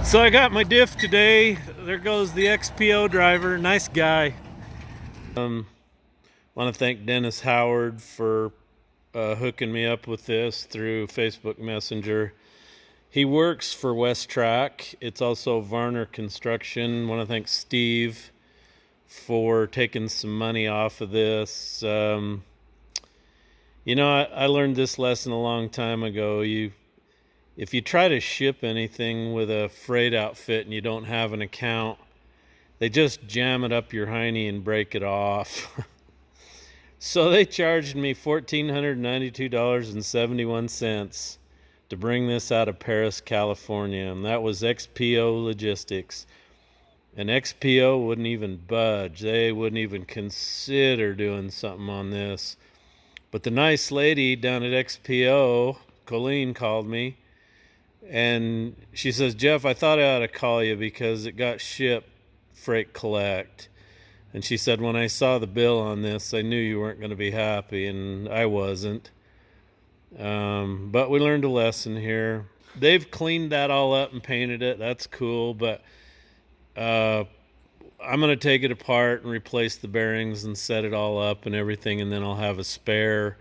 So I got my diff today. There goes the XPO driver. Nice guy. Want to thank Dennis Howard for hooking me up with this through Facebook Messenger. He works for West Track. It's also Varner Construction. Want to thank Steve for taking some money off of this. I learned this lesson a long time ago. If you try to ship anything with a freight outfit and you don't have an account, they just jam it up your hiney and break it off. So they charged me $1,492.71 to bring this out of Paris, California, and that was XPO Logistics. And XPO wouldn't even budge. They wouldn't even consider doing something on this. But the nice lady down at XPO, Colleen, called me. And she says, Jeff, I thought I ought to call you because it got shipped freight collect. And she said, when I saw the bill on this, I knew you weren't going to be happy, and I wasn't. But we learned a lesson here. They've cleaned that all up and painted it. That's cool. But I'm going to take it apart and replace the bearings and set it all up and everything, and then I'll have a spare.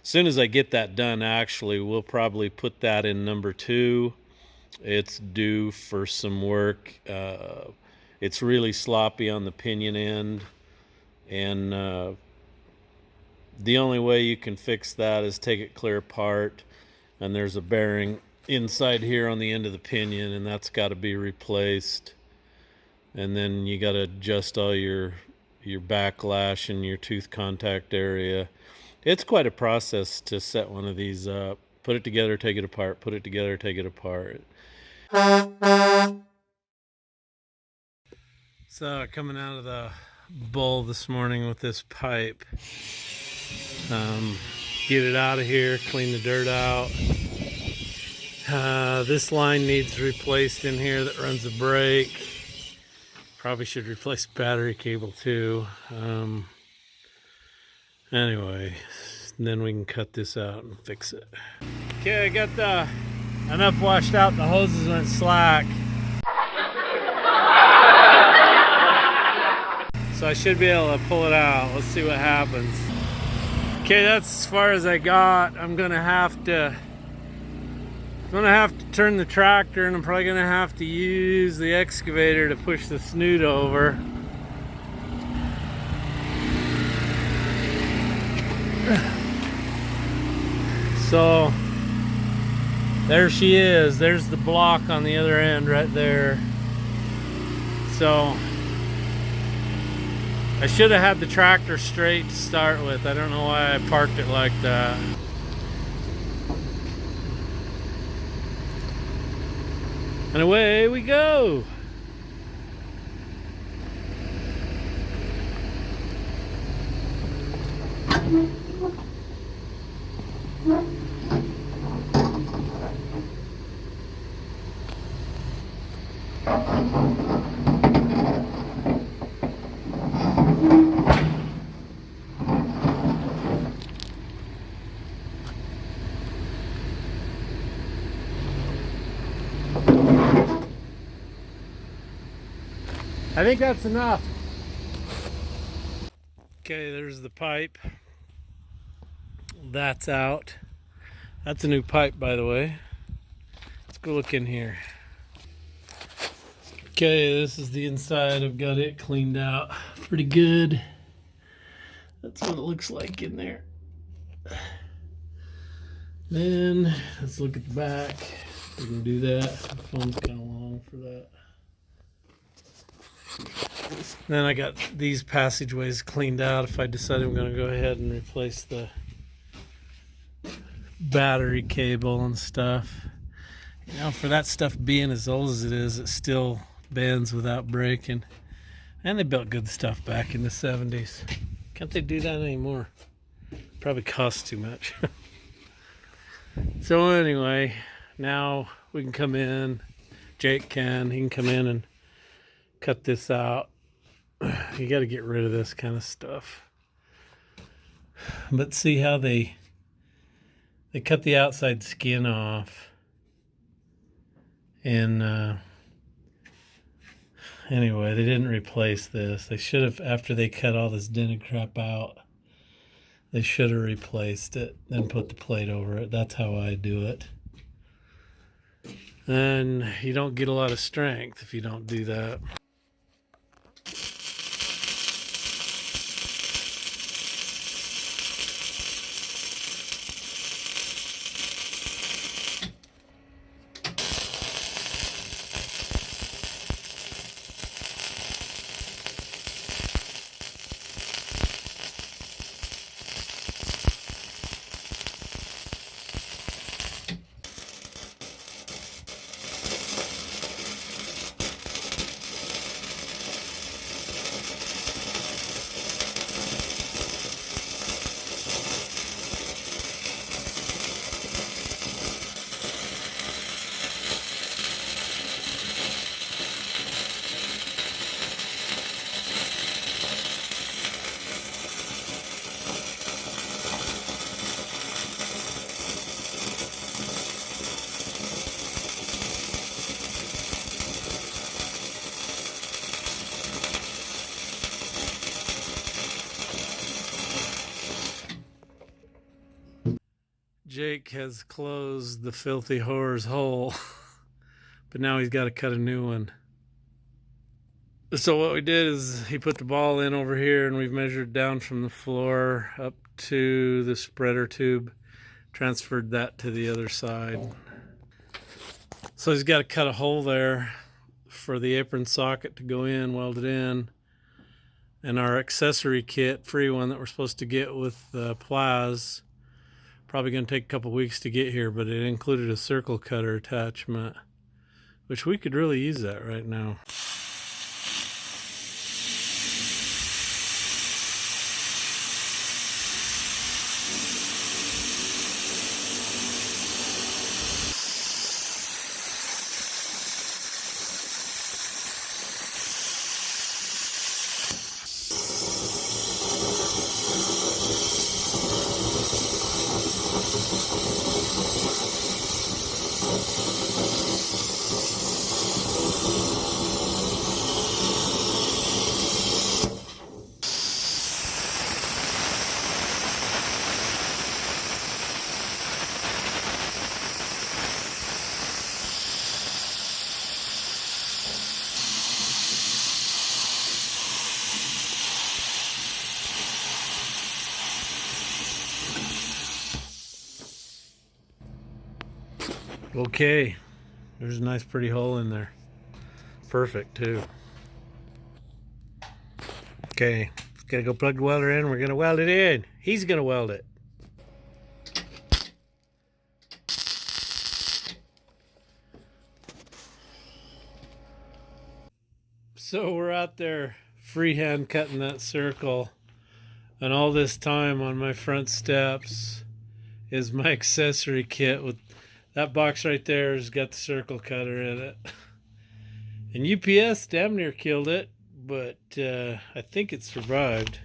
As soon as I get that done, actually, we'll probably put that in number 2. It's due for some work. It's really sloppy on the pinion end, and the only way you can fix that is take it clear apart, and there's a bearing inside here on the end of the pinion, and that's got to be replaced. And then you got to adjust all your backlash and your tooth contact area. It's quite a process to set one of these up. Put it together, take it apart, put it together, take it apart. So coming out of the bowl this morning with this pipe. Get it out of here, clean the dirt out. This line needs replaced in here that runs the brake. Probably should replace battery cable too. Anyway, then we can cut this out and fix it. Okay, I got enough washed out, the hoses went slack. So I should be able to pull it out. Let's see what happens. Okay, that's as far as I got. I'm gonna have to turn the tractor, and I'm probably gonna have to use the excavator to push the snoot over. So there she is. There's the block on the other end right there. So I should have had the tractor straight to start with. I don't know why I parked it like that. And away we go. I think that's enough. Okay, there's the pipe. That's out. That's a new pipe, by the way. Let's go look in here. Okay, this is the inside. I've got it cleaned out pretty good. That's what it looks like in there. Then let's look at the back. We can do that. The phone's kind of long for that. Then I got these passageways cleaned out. If I decide I'm going to go ahead and replace the battery cable and stuff. You know, for that stuff being as old as it is, it still bends without breaking. And they built good stuff back in the 70s. Can't they do that anymore? Probably costs too much. So anyway, now we can come in. Jake can. He can come in and cut this out. You got to get rid of this kind of stuff. But see how they cut the outside skin off, and Anyway, they didn't replace this. They should have, after they cut all this dented crap out, they should have replaced it, then put the plate over it. That's how I do it. And you don't get a lot of strength if you don't do that. Jake has closed the filthy whore's hole, but now he's got to cut a new one. So what we did is he put the ball in over here, and we've measured down from the floor up to the spreader tube, transferred that to the other side. So he's got to cut a hole there for the apron socket to go in, welded in. And our accessory kit, free one that we're supposed to get with Plaz, probably going to take a couple weeks to get here, but it included a circle cutter attachment, which we could really use that right now. Okay, there's a nice pretty hole in there. Perfect too. Okay, gotta go plug the welder in. We're gonna weld it in. He's gonna weld it. So we're out there freehand cutting that circle, and all this time on my front steps is my accessory kit with that box right there has got the circle cutter in it. And UPS damn near killed it, but I think it survived.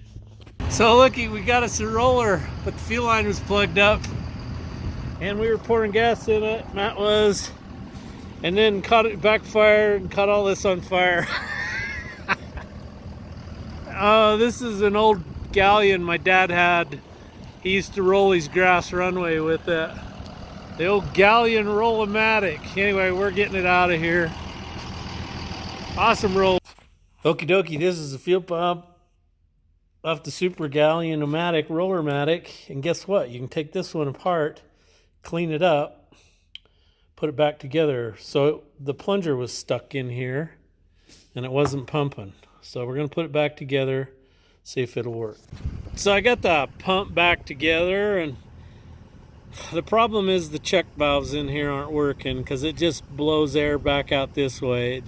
So looky, we got us a roller, but the fuel line was plugged up. And we were pouring gas in it, Matt was. And then caught it, backfired and caught all this on fire. This is an old galleon my dad had. He used to roll his grass runway with it. The old galleon roll-o-matic. Anyway, we're getting it out of here. Awesome roll. Okie dokie, this is the fuel pump off the Super Galleon-o-matic roller-matic. And guess what? You can take this one apart, clean it up, put it back together. So the plunger was stuck in here and it wasn't pumping. So we're going to put it back together, see if it'll work. So I got the pump back together, and the problem is the check valves in here aren't working because it just blows air back out this way.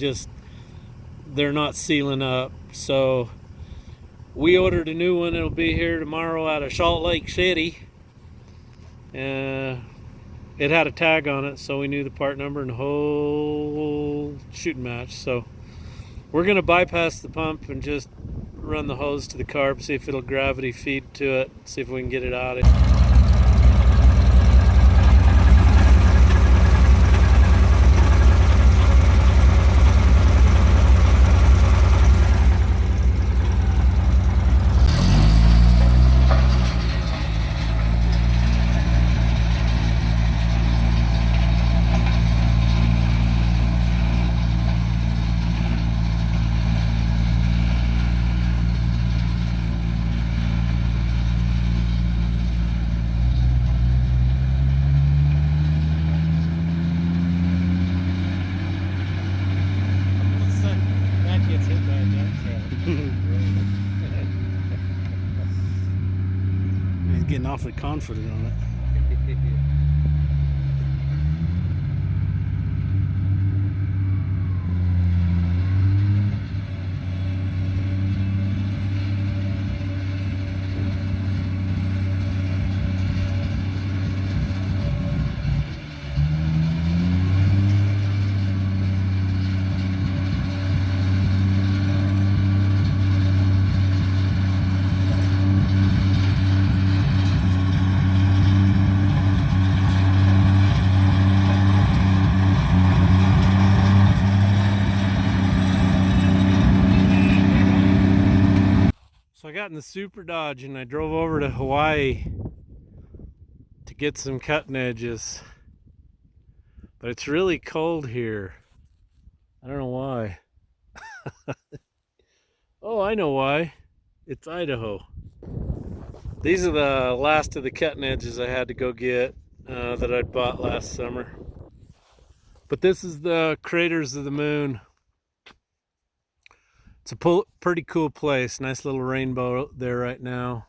They're not sealing up. So we ordered a new one. It'll be here tomorrow out of Salt Lake City. It had a tag on it, so we knew the part number and the whole shooting match. So we're going to bypass the pump and just run the hose to the carb, see if it'll gravity feed to it, see if we can get it out of it. He's getting awfully confident on it. So I got in the Super Dodge and I drove over to Hawaii to get some cutting edges. But it's really cold here. I don't know why. Oh, I know why. It's Idaho. These are the last of the cutting edges I had to go get that I'd bought last summer. But this is the Craters of the Moon. It's a pretty cool place. Nice little rainbow there right now.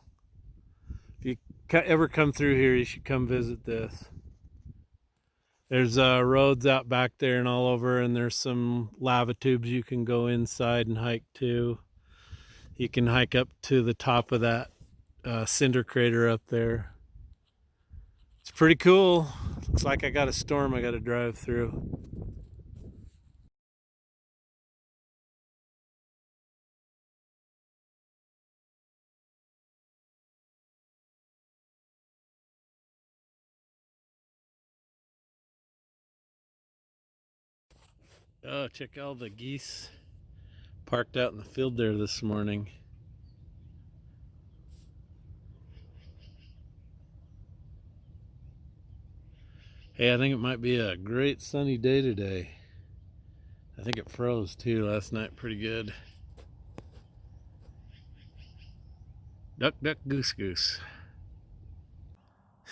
If you ever come through here, you should come visit this. There's roads out back there and all over, and there's some lava tubes you can go inside and hike to. You can hike up to the top of that cinder crater up there. It's pretty cool. Looks like I got a storm I got to drive through. Oh, check all the geese parked out in the field there this morning. Hey, I think it might be a great sunny day today. I think it froze too last night pretty good. Duck, duck, goose, goose.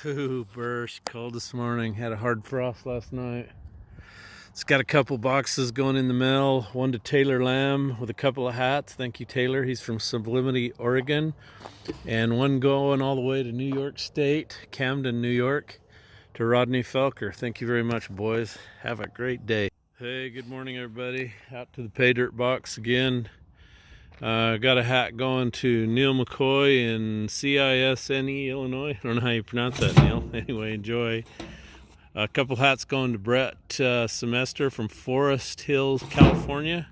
Ooh, burst, cold this morning. Had a hard frost last night. It's got a couple boxes going in the mail. One to Taylor Lamb with a couple of hats. Thank you, Taylor. He's from Sublimity, Oregon. And one going all the way to New York State, Camden, New York, to Rodney Felker. Thank you very much, boys. Have a great day. Hey, good morning, everybody. Out to the Paydirt box again. Got a hat going to Neil McCoy in CISNE, Illinois. I don't know how you pronounce that, Neil. Anyway, enjoy. A couple hats going to Brett Semester from Forest Hills, California.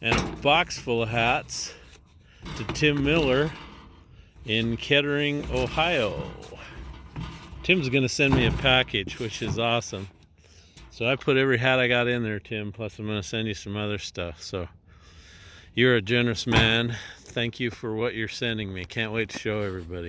And a box full of hats to Tim Miller in Kettering, Ohio. Tim's going to send me a package, which is awesome. So I put every hat I got in there, Tim, plus I'm going to send you some other stuff. So you're a generous man. Thank you for what you're sending me. Can't wait to show everybody.